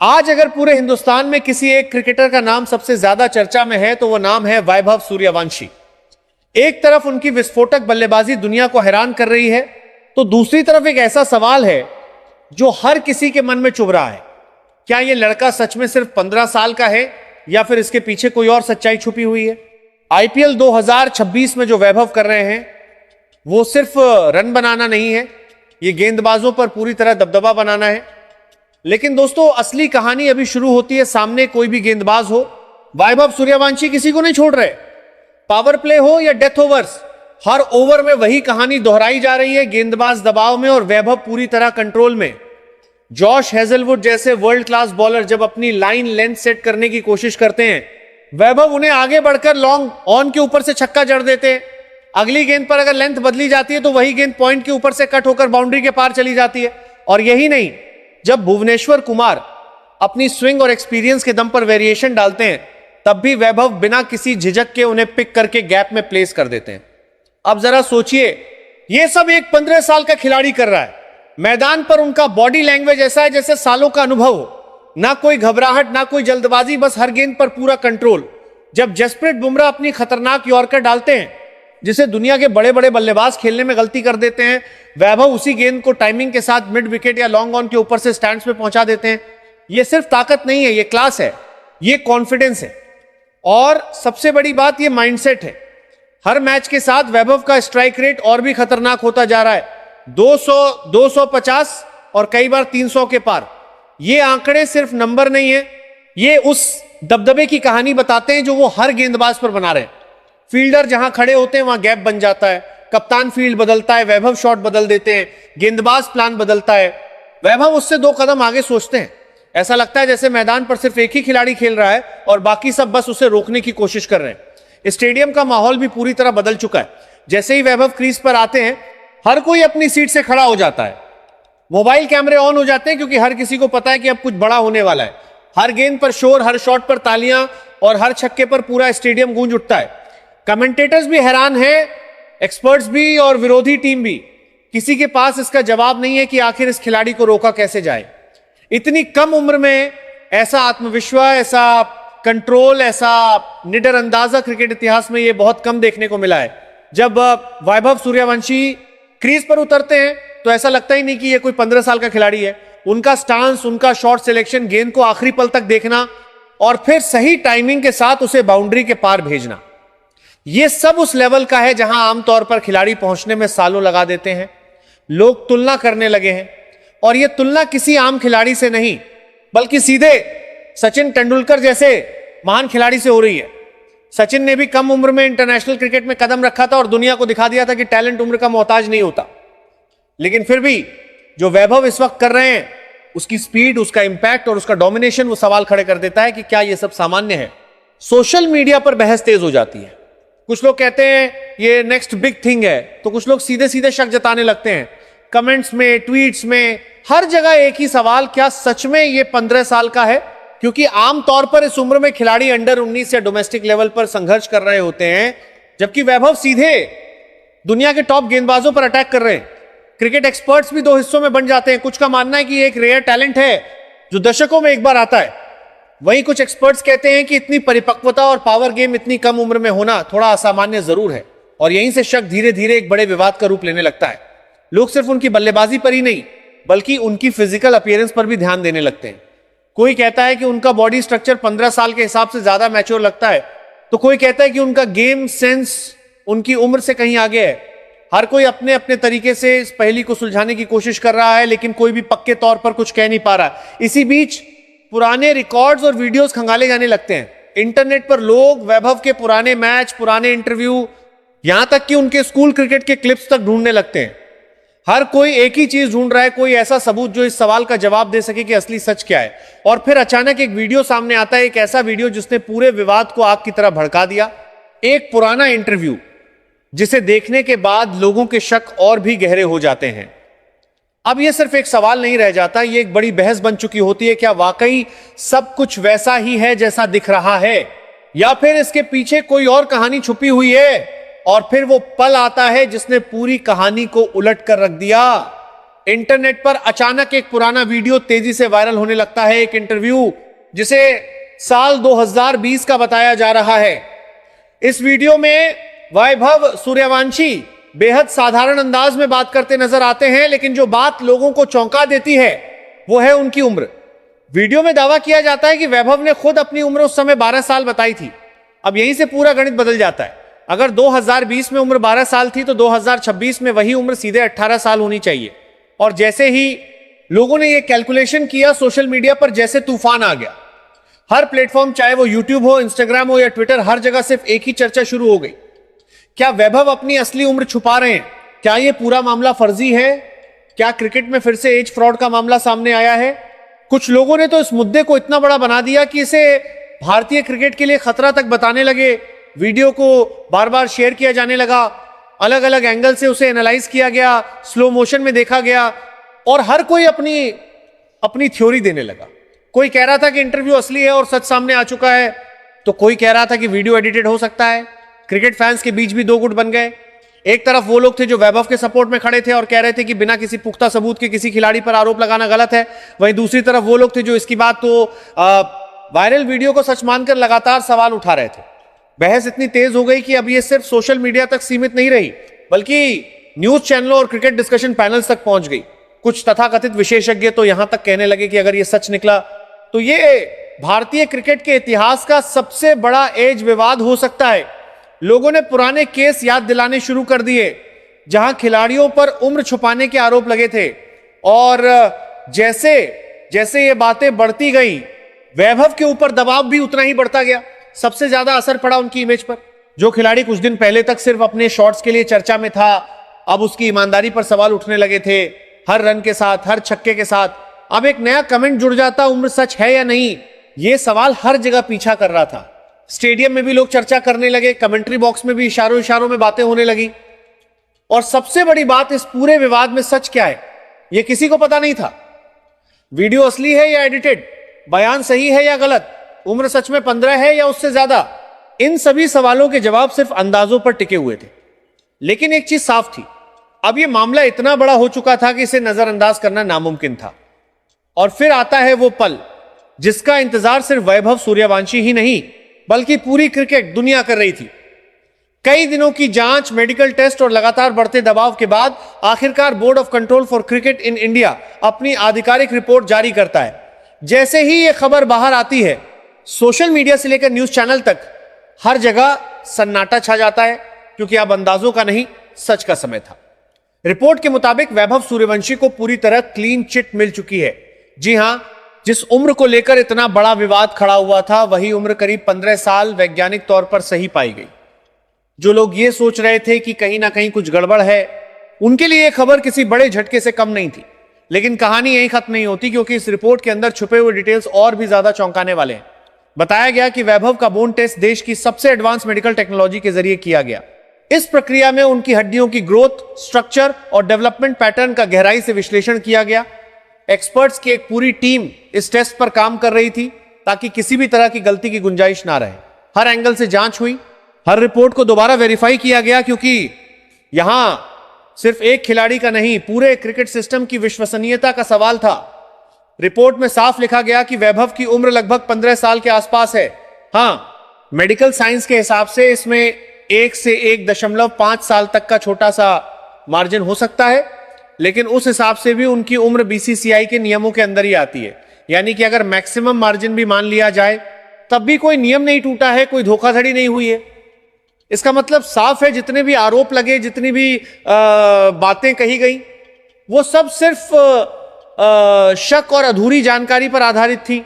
आज अगर पूरे हिंदुस्तान में किसी एक क्रिकेटर का नाम सबसे ज्यादा चर्चा में है तो वो नाम है वैभव सूर्यवंशी। एक तरफ उनकी विस्फोटक बल्लेबाजी दुनिया को हैरान कर रही है, तो दूसरी तरफ एक ऐसा सवाल है जो हर किसी के मन में चुभ रहा है। क्या यह लड़का सच में सिर्फ 15 साल का है या फिर इसके पीछे कोई और सच्चाई छुपी हुई है? आईपीएल 2026 में जो वैभव कर रहे हैं वो सिर्फ रन बनाना नहीं है, ये गेंदबाजों पर पूरी तरह दबदबा बनाना है। लेकिन दोस्तों, असली कहानी अभी शुरू होती है। सामने कोई भी गेंदबाज हो, वैभव सूर्यवंशी किसी को नहीं छोड़ रहे। पावर प्ले हो या डेथ ओवर्स, हर ओवर में वही कहानी दोहराई जा रही है। गेंदबाज दबाव में और वैभव पूरी तरह कंट्रोल में। जॉश हेजलवुड जैसे वर्ल्ड क्लास बॉलर जब अपनी लाइन लेंथ सेट करने की कोशिश करते हैं, वैभव उन्हें आगे बढ़कर लॉन्ग ऑन के ऊपर से छक्का जड़ देते हैं। अगली गेंद पर अगर लेंथ बदली जाती है तो वही गेंद पॉइंट के ऊपर से कट होकर बाउंड्री के पार चली जाती है। और यही नहीं, जब भुवनेश्वर कुमार अपनी स्विंग और एक्सपीरियंस के दम पर वेरिएशन डालते हैं, तब भी वैभव बिना किसी झिझक के उन्हें पिक करके गैप में प्लेस कर देते हैं। अब जरा सोचिए, यह सब एक 15 साल का खिलाड़ी कर रहा है। मैदान पर उनका बॉडी लैंग्वेज ऐसा है जैसे सालों का अनुभव हो। ना कोई घबराहट, ना कोई जल्दबाजी, बस हर गेंद पर पूरा कंट्रोल। जब जसप्रीत बुमराह अपनी खतरनाक यॉर्कर डालते हैं जिसे दुनिया के बड़े बड़े बल्लेबाज खेलने में गलती कर देते हैं, वैभव उसी गेंद को टाइमिंग के साथ मिड विकेट या लॉन्ग ऑन के ऊपर से स्टैंड्स पे पहुंचा देते हैं। यह सिर्फ ताकत नहीं है, यह क्लास है, यह कॉन्फिडेंस है और सबसे बड़ी बात यह माइंडसेट है। हर मैच के साथ वैभव का स्ट्राइक रेट और भी खतरनाक होता जा रहा है। 200, 250 और कई बार 300 के पार। ये आंकड़े सिर्फ नंबर नहीं है, ये उस दबदबे की कहानी बताते हैं जो वो हर गेंदबाज पर बना रहे हैं। फील्डर जहां खड़े होते हैं वहां गैप बन जाता है, कप्तान फील्ड बदलता है, वैभव शॉट बदल देते हैं, गेंदबाज प्लान बदलता है। वैभव उससे 2 कदम आगे सोचते हैं। ऐसा लगता है जैसे मैदान पर सिर्फ एक ही खिलाड़ी खेल रहा है और बाकी सब बस उसे रोकने की कोशिश कर रहे हैं। स्टेडियम का माहौल भी पूरी तरह बदल चुका है। जैसे ही वैभव क्रीज पर आते हैं, हर कोई अपनी सीट से खड़ा हो जाता है। मोबाइल कैमरे ऑन हो जाते हैं क्योंकि हर किसी को पता है कि अब कुछ बड़ा होने वाला है। हर गेंद पर शोर, हर शॉट पर तालियां और हर छक्के पर पूरा स्टेडियम गूंज उठता है। कमेंटेटर्स भी हैरान हैं, एक्सपर्ट्स भी और विरोधी टीम भी। किसी के पास इसका जवाब नहीं है कि आखिर इस खिलाड़ी को रोका कैसे जाए। इतनी कम उम्र में ऐसा आत्मविश्वास, ऐसा कंट्रोल, ऐसा निडर अंदाजा क्रिकेट इतिहास में यह बहुत कम देखने को मिला है। जब वैभव सूर्यवंशी क्रीज पर उतरते हैं तो ऐसा लगता ही नहीं कि यह कोई 15 साल का खिलाड़ी है। उनका स्टांस, उनका शॉट सिलेक्शन, गेंद को आखिरी पल तक देखना और फिर सही टाइमिंग के साथ उसे बाउंड्री के पार भेजना, यह सब उस लेवल का है जहां आमतौर पर खिलाड़ी पहुंचने में सालों लगा देते हैं। लोग तुलना करने लगे हैं और यह तुलना किसी आम खिलाड़ी से नहीं बल्कि सीधे सचिन तेंदुलकर जैसे महान खिलाड़ी से हो रही है। सचिन ने भी कम उम्र में इंटरनेशनल क्रिकेट में कदम रखा था और दुनिया को दिखा दिया था कि टैलेंट उम्र का मोहताज नहीं होता। लेकिन फिर भी जो वैभव इस वक्त कर रहे हैं, उसकी स्पीड, उसका इंपैक्ट और उसका डोमिनेशन वो सवाल खड़े कर देता है कि क्या यह सब सामान्य है। सोशल मीडिया पर बहस तेज हो जाती है। कुछ लोग कहते हैं ये नेक्स्ट बिग थिंग है, तो कुछ लोग सीधे सीधे शक जताने लगते हैं। कमेंट्स में, ट्वीट्स में, हर जगह एक ही सवाल, क्या सच में ये 15 साल का है? क्योंकि आमतौर पर इस उम्र में खिलाड़ी अंडर 19 या डोमेस्टिक लेवल पर संघर्ष कर रहे होते हैं, जबकि वैभव सीधे दुनिया के टॉप गेंदबाजों पर अटैक कर रहे हैं। क्रिकेट एक्सपर्ट्स भी 2 हिस्सों में बन जाते हैं। कुछ का मानना है कि एक रेयर टैलेंट है जो दशकों में एक बार आता है। वहीं कुछ एक्सपर्ट्स कहते हैं कि इतनी परिपक्वता और पावर गेम इतनी कम उम्र में होना थोड़ा असामान्य जरूर है। और यहीं से शक धीरे धीरे एक बड़े विवाद का रूप लेने लगता है। लोग सिर्फ उनकी बल्लेबाजी पर ही नहीं बल्कि उनकी फिजिकल अपीयरेंस पर भी ध्यान देने लगते हैं। कोई कहता है कि उनका बॉडी स्ट्रक्चर 15 साल के हिसाब से ज्यादा मैच्योर लगता है, तो कोई कहता है कि उनका गेम सेंस उनकी उम्र से कहीं आगे है। हर कोई अपने अपने तरीके से इस पहेली को सुलझाने की कोशिश कर रहा है, लेकिन कोई भी पक्के तौर पर कुछ कह नहीं पा रहा। इसी बीच पुराने रिकॉर्ड्स और वीडियोस खंगाले जाने लगते हैं। इंटरनेट पर लोग वैभव के पुराने मैच, पुराने इंटरव्यू, यहां तक कि उनके स्कूल क्रिकेट के क्लिप्स तक ढूंढने लगते हैं। हर कोई एक ही चीज ढूंढ रहा है, कोई ऐसा सबूत जो इस सवाल का जवाब दे सके कि असली सच क्या है। और फिर अचानक एक वीडियो सामने आता है, एक ऐसा वीडियो जिसने पूरे विवाद को आग की तरह भड़का दिया। एक पुराना इंटरव्यू जिसे देखने के बाद लोगों के शक और भी गहरे हो जाते हैं। अब यह सिर्फ एक सवाल नहीं रह जाता, यह एक बड़ी बहस बन चुकी होती है। क्या वाकई सब कुछ वैसा ही है जैसा दिख रहा है, या फिर इसके पीछे कोई और कहानी छुपी हुई है? और फिर वो पल आता है जिसने पूरी कहानी को उलट कर रख दिया। इंटरनेट पर अचानक एक पुराना वीडियो तेजी से वायरल होने लगता है। एक इंटरव्यू जिसे साल 2020 का बताया जा रहा है। इस वीडियो में वैभव सूर्यवंशी बेहद साधारण अंदाज में बात करते नजर आते हैं, लेकिन जो बात लोगों को चौंका देती है वो है उनकी उम्र। वीडियो में दावा किया जाता है कि वैभव ने खुद अपनी उम्र उस समय 12 साल बताई थी। अब यहीं से पूरा गणित बदल जाता है। अगर 2020 में उम्र 12 साल थी तो 2026 में वही उम्र सीधे 18 साल होनी चाहिए। और जैसे ही लोगों ने यह कैलकुलेशन किया, सोशल मीडिया पर जैसे तूफान आ गया। हर प्लेटफॉर्म, चाहे वो यूट्यूब हो, इंस्टाग्राम हो या ट्विटर, हर जगह सिर्फ एक ही चर्चा शुरू हो गई। क्या वैभव अपनी असली उम्र छुपा रहे हैं? क्या यह पूरा मामला फर्जी है? क्या क्रिकेट में फिर से एज फ्रॉड का मामला सामने आया है? कुछ लोगों ने तो इस मुद्दे को इतना बड़ा बना दिया कि इसे भारतीय क्रिकेट के लिए खतरा तक बताने लगे। वीडियो को बार बार शेयर किया जाने लगा, अलग अलग एंगल से उसे एनालाइज किया गया, स्लो मोशन में देखा गया और हर कोई अपनी थ्योरी देने लगा। कोई कह रहा था कि इंटरव्यू असली है और सच सामने आ चुका है, तो कोई कह रहा था कि वीडियो एडिटेड हो सकता है। क्रिकेट फैंस के बीच भी दो गुट बन गए। एक तरफ वो लोग थे जो वैभव के सपोर्ट में खड़े थे और कह रहे थे कि बिना किसी पुख्ता सबूत के किसी खिलाड़ी पर आरोप लगाना गलत है। वहीं दूसरी तरफ वो लोग थे जो इसकी बात तो वायरल वीडियो को सच मानकर लगातार सवाल उठा रहे थे। बहस इतनी तेज हो गई कि अब ये सिर्फ सोशल मीडिया तक सीमित नहीं रही, बल्कि न्यूज चैनलों और क्रिकेट डिस्कशन पैनल्स तक पहुंच गई। कुछ तथाकथित विशेषज्ञ तो यहां तक कहने लगे कि अगर ये सच निकला तो ये भारतीय क्रिकेट के इतिहास का सबसे बड़ा एज विवाद हो सकता है। लोगों ने पुराने केस याद दिलाने शुरू कर दिए जहां खिलाड़ियों पर उम्र छुपाने के आरोप लगे थे। और जैसे जैसे ये बातें बढ़ती गई, वैभव के ऊपर दबाव भी उतना ही बढ़ता गया। सबसे ज्यादा असर पड़ा उनकी इमेज पर। जो खिलाड़ी कुछ दिन पहले तक सिर्फ अपने शॉट्स के लिए चर्चा में था, अब उसकी ईमानदारी पर सवाल उठने लगे थे। हर रन के साथ, हर छक्के के साथ अब एक नया कमेंट जुड़ जाता, उम्र सच है या नहीं। यह सवाल हर जगह पीछा कर रहा था। स्टेडियम में भी लोग चर्चा करने लगे, कमेंट्री बॉक्स में भी इशारों इशारों में बातें होने लगी। और सबसे बड़ी बात, इस पूरे विवाद में सच क्या है यह किसी को पता नहीं था। वीडियो असली है या एडिटेड, बयान सही है या गलत, उम्र सच में 15 है या उससे ज्यादा, इन सभी सवालों के जवाब सिर्फ अंदाजों पर टिके हुए थे। लेकिन एक चीज साफ थी, अब यह मामला इतना बड़ा हो चुका था कि इसे नजरअंदाज करना नामुमकिन था। और फिर आता है वो पल जिसका इंतजार सिर्फ वैभव सूर्यवंशी ही नहीं बल्कि पूरी क्रिकेट दुनिया कर रही थी। कई दिनों की जांच, मेडिकल टेस्ट और लगातार बढ़ते दबाव के बाद आखिरकार board of control for cricket in India अपनी आधिकारिक रिपोर्ट जारी करता है। जैसे ही यह खबर बाहर आती है, सोशल मीडिया से लेकर न्यूज चैनल तक हर जगह सन्नाटा छा जाता है, क्योंकि अब अंदाजों का नहीं, सच का समय था। रिपोर्ट के मुताबिक वैभव सूर्यवंशी को पूरी तरह क्लीन चिट मिल चुकी है। जी हां, जिस उम्र को लेकर इतना बड़ा विवाद खड़ा हुआ था, वही उम्र करीब 15 साल वैज्ञानिक तौर पर सही पाई गई। जो लोग ये सोच रहे थे कि कहीं ना कहीं कुछ गड़बड़ है, उनके लिए यह खबर किसी बड़े झटके से कम नहीं थी। लेकिन कहानी यहीं खत्म नहीं होती, क्योंकि इस रिपोर्ट के अंदर छुपे हुए डिटेल्स और भी ज्यादा चौंकाने वाले हैं। बताया गया कि वैभव का बोन टेस्ट देश की सबसे एडवांस मेडिकल टेक्नोलॉजी के जरिए किया गया। इस प्रक्रिया में उनकी हड्डियों की ग्रोथ, स्ट्रक्चर और डेवलपमेंट पैटर्न का गहराई से विश्लेषण किया गया। एक्सपर्ट्स की एक पूरी टीम इस टेस्ट पर काम कर रही थी ताकि किसी भी तरह की गलती की गुंजाइश ना रहे। हर एंगल से जांच हुई, हर रिपोर्ट को दोबारा वेरीफाई किया गया, क्योंकि यहां सिर्फ एक खिलाड़ी का नहीं, पूरे क्रिकेट सिस्टम की विश्वसनीयता का सवाल था। रिपोर्ट में साफ लिखा गया कि वैभव की उम्र लगभग 15 साल के आसपास है। हां, मेडिकल साइंस के हिसाब से इसमें 1 से 1.5 साल तक का छोटा सा मार्जिन हो सकता है, लेकिन उस हिसाब से भी उनकी उम्र बीसीसीआई के नियमों के अंदर ही आती है। यानी कि अगर मैक्सिमम मार्जिन भी मान लिया जाए, तब भी कोई नियम नहीं टूटा है, कोई धोखाधड़ी नहीं हुई है। इसका मतलब साफ है, जितने भी आरोप लगे, जितनी भी बातें कही गई, वो सब सिर्फ शक और अधूरी जानकारी पर आधारित थी।